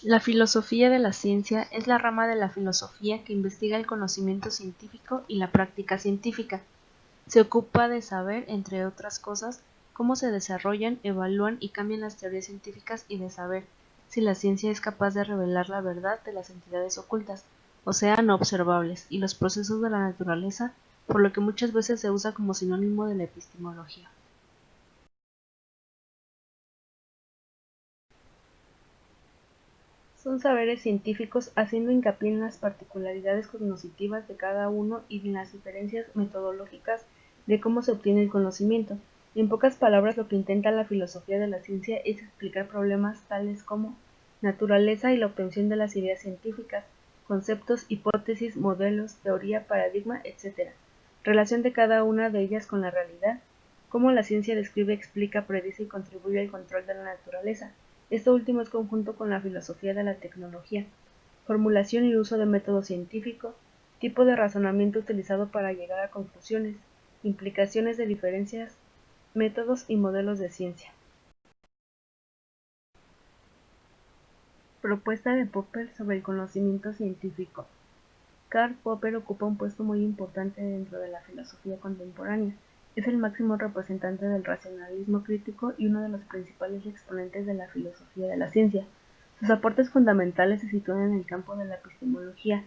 La filosofía de la ciencia es la rama de la filosofía que investiga el conocimiento científico y la práctica científica. Se ocupa de saber, entre otras cosas, cómo se desarrollan, evalúan y cambian las teorías científicas y de saber si la ciencia es capaz de revelar la verdad de las entidades ocultas, o sea, no observables, y los procesos de la naturaleza, por lo que muchas veces se usa como sinónimo de la epistemología. Son saberes científicos haciendo hincapié en las particularidades cognitivas de cada uno y en las diferencias metodológicas de cómo se obtiene el conocimiento. En pocas palabras, lo que intenta la filosofía de la ciencia es explicar problemas tales como naturaleza y la obtención de las ideas científicas, conceptos, hipótesis, modelos, teoría, paradigma, etc. Relación de cada una de ellas con la realidad, cómo la ciencia describe, explica, predice y contribuye al control de la naturaleza. Esto último es conjunto con la filosofía de la tecnología, formulación y uso de método científico, tipo de razonamiento utilizado para llegar a conclusiones, implicaciones de diferencias, métodos y modelos de ciencia. Propuesta de Popper sobre el conocimiento científico. Karl Popper ocupa un puesto muy importante dentro de la filosofía contemporánea. Es el máximo representante del racionalismo crítico y uno de los principales exponentes de la filosofía de la ciencia. Sus aportes fundamentales se sitúan en el campo de la epistemología.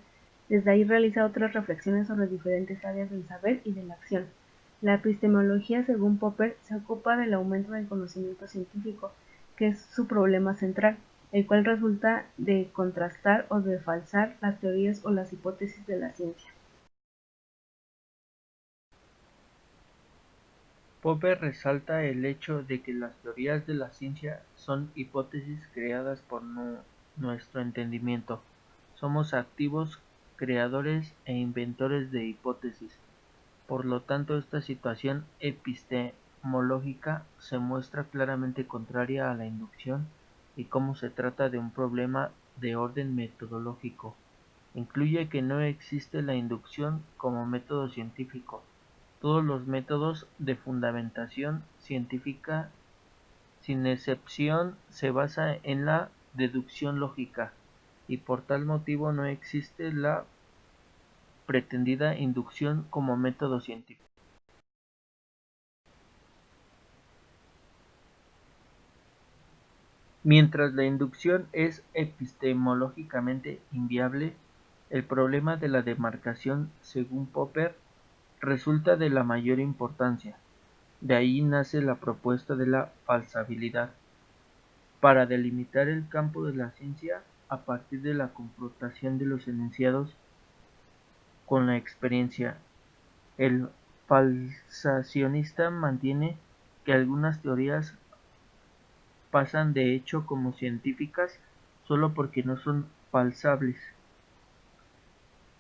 Desde ahí realiza otras reflexiones sobre diferentes áreas del saber y de la acción. La epistemología, según Popper, se ocupa del aumento del conocimiento científico, que es su problema central, el cual resulta de contrastar o de falsar las teorías o las hipótesis de la ciencia. Popper resalta el hecho de que las teorías de la ciencia son hipótesis creadas por nuestro entendimiento. Somos activos creadores e inventores de hipótesis. Por lo tanto, esta situación epistemológica se muestra claramente contraria a la inducción y como se trata de un problema de orden metodológico. Incluye que no existe la inducción como método científico. Todos los métodos de fundamentación científica, sin excepción, se basan en la deducción lógica, y por tal motivo no existe la pretendida inducción como método científico. Mientras la inducción es epistemológicamente inviable, el problema de la demarcación, según Popper, resulta de la mayor importancia. De ahí nace la propuesta de la falsabilidad, para delimitar el campo de la ciencia a partir de la confrontación de los enunciados con la experiencia. El falsacionista mantiene que algunas teorías pasan de hecho como científicas solo porque no son falsables.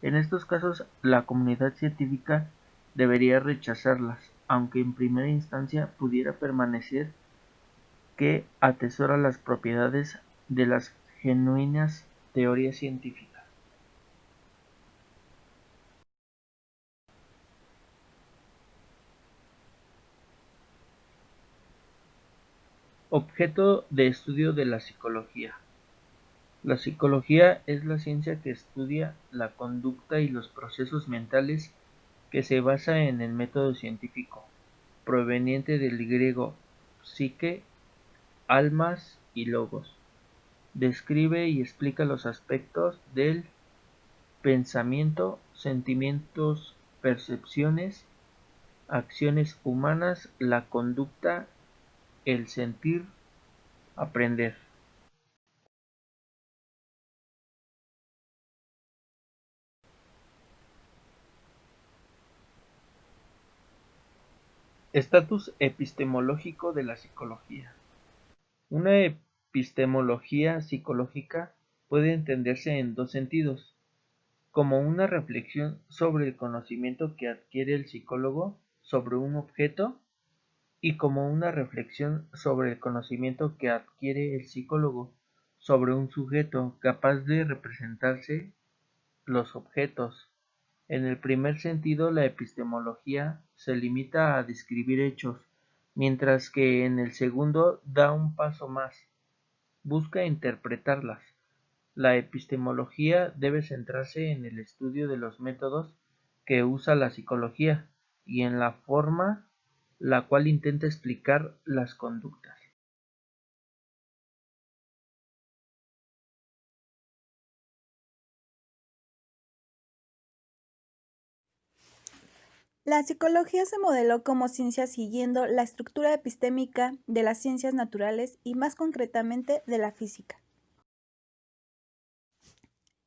En estos casos, la comunidad científica debería rechazarlas, aunque en primera instancia pudiera permanecer que atesora las propiedades de las genuinas teorías científicas. Objeto de estudio de la psicología. La psicología es la ciencia que estudia la conducta y los procesos mentales, que se basa en el método científico, proveniente del griego psique, almas y logos. Describe y explica los aspectos del pensamiento, sentimientos, percepciones, acciones humanas, la conducta, el sentir, aprender. Estatus epistemológico de la psicología. Una epistemología psicológica puede entenderse en dos sentidos: como una reflexión sobre el conocimiento que adquiere el psicólogo sobre un objeto, y como una reflexión sobre el conocimiento que adquiere el psicólogo sobre un sujeto capaz de representarse los objetos. En el primer sentido, la epistemología se limita a describir hechos, mientras que en el segundo da un paso más, busca interpretarlas. La epistemología debe centrarse en el estudio de los métodos que usa la psicología y en la forma la cual intenta explicar las conductas. La psicología se modeló como ciencia siguiendo la estructura epistémica de las ciencias naturales y más concretamente de la física.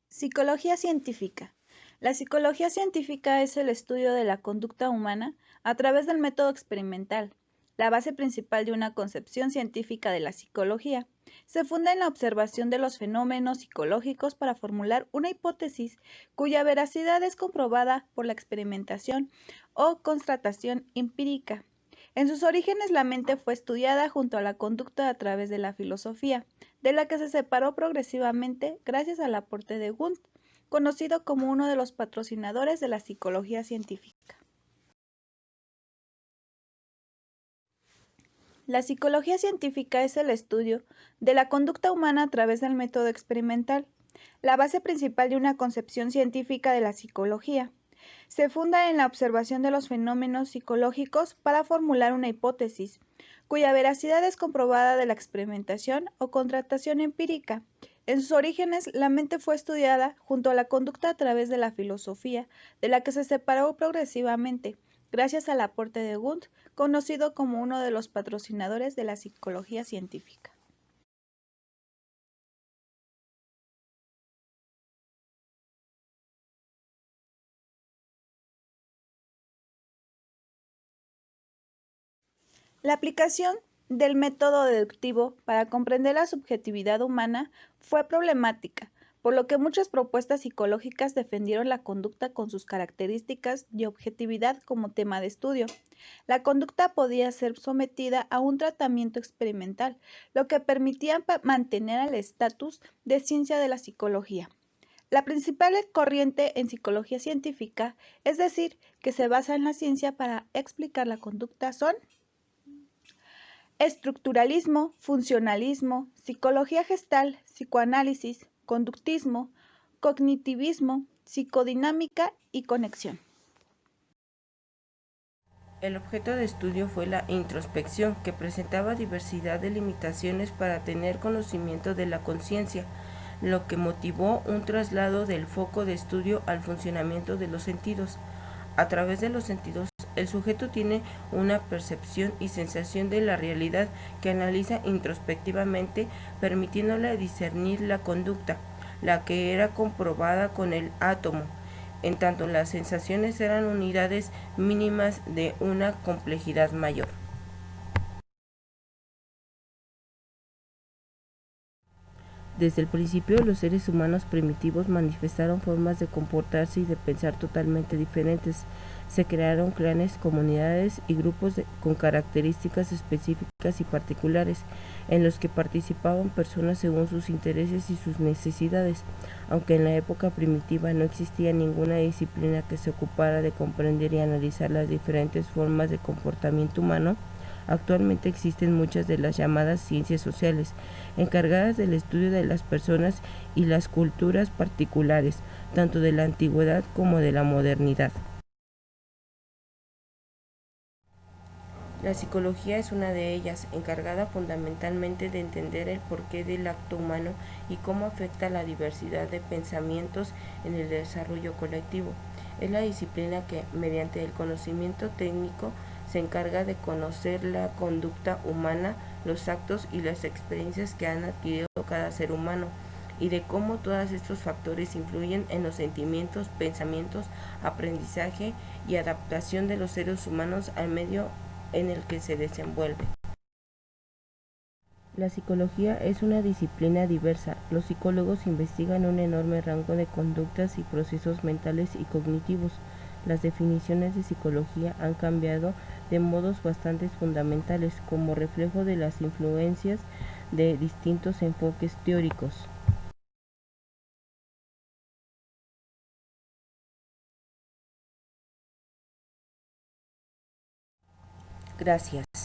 Psicología científica. La psicología científica es el estudio de la conducta humana a través del método experimental, la base principal de una concepción científica de la psicología. Se funda en la observación de los fenómenos psicológicos para formular una hipótesis cuya veracidad es comprobada por la experimentación o constatación empírica. En sus orígenes la mente fue estudiada junto a la conducta a través de la filosofía, de la que se separó progresivamente gracias al aporte de Wundt, conocido como uno de los patrocinadores de la psicología científica. La psicología científica es el estudio de la conducta humana a través del método experimental, la base principal de una concepción científica de la psicología. Se funda en la observación de los fenómenos psicológicos para formular una hipótesis, cuya veracidad es comprobada de la experimentación o contrastación empírica. En sus orígenes, la mente fue estudiada junto a la conducta a través de la filosofía, de la que se separó progresivamente, gracias al aporte de Wundt, conocido como uno de los patrocinadores de la psicología científica. La aplicación del método deductivo para comprender la subjetividad humana fue problemática, por lo que muchas propuestas psicológicas defendieron la conducta con sus características y objetividad como tema de estudio. La conducta podía ser sometida a un tratamiento experimental, lo que permitía mantener el estatus de ciencia de la psicología. La principal corriente en psicología científica, es decir, que se basa en la ciencia para explicar la conducta, son estructuralismo, funcionalismo, psicología gestal, psicoanálisis, conductismo, cognitivismo, psicodinámica y conexión. El objeto de estudio fue la introspección, que presentaba diversidad de limitaciones para tener conocimiento de la conciencia, lo que motivó un traslado del foco de estudio al funcionamiento de los sentidos. A través de los sentidos, el sujeto tiene una percepción y sensación de la realidad que analiza introspectivamente, permitiéndole discernir la conducta, la que era comprobada con el átomo, en tanto las sensaciones eran unidades mínimas de una complejidad mayor. Desde el principio, los seres humanos primitivos manifestaron formas de comportarse y de pensar totalmente diferentes. Se crearon clanes, comunidades y grupos con características específicas y particulares, en los que participaban personas según sus intereses y sus necesidades. Aunque en la época primitiva no existía ninguna disciplina que se ocupara de comprender y analizar las diferentes formas de comportamiento humano, actualmente existen muchas de las llamadas ciencias sociales, encargadas del estudio de las personas y las culturas particulares, tanto de la antigüedad como de la modernidad. La psicología es una de ellas, encargada fundamentalmente de entender el porqué del acto humano y cómo afecta la diversidad de pensamientos en el desarrollo colectivo. Es la disciplina que, mediante el conocimiento técnico, se encarga de conocer la conducta humana, los actos y las experiencias que han adquirido cada ser humano, y de cómo todos estos factores influyen en los sentimientos, pensamientos, aprendizaje y adaptación de los seres humanos al medio en el que se desenvuelve. La psicología es una disciplina diversa. Los psicólogos investigan un enorme rango de conductas y procesos mentales y cognitivos. Las definiciones de psicología han cambiado de modos bastante fundamentales como reflejo de las influencias de distintos enfoques teóricos. Gracias.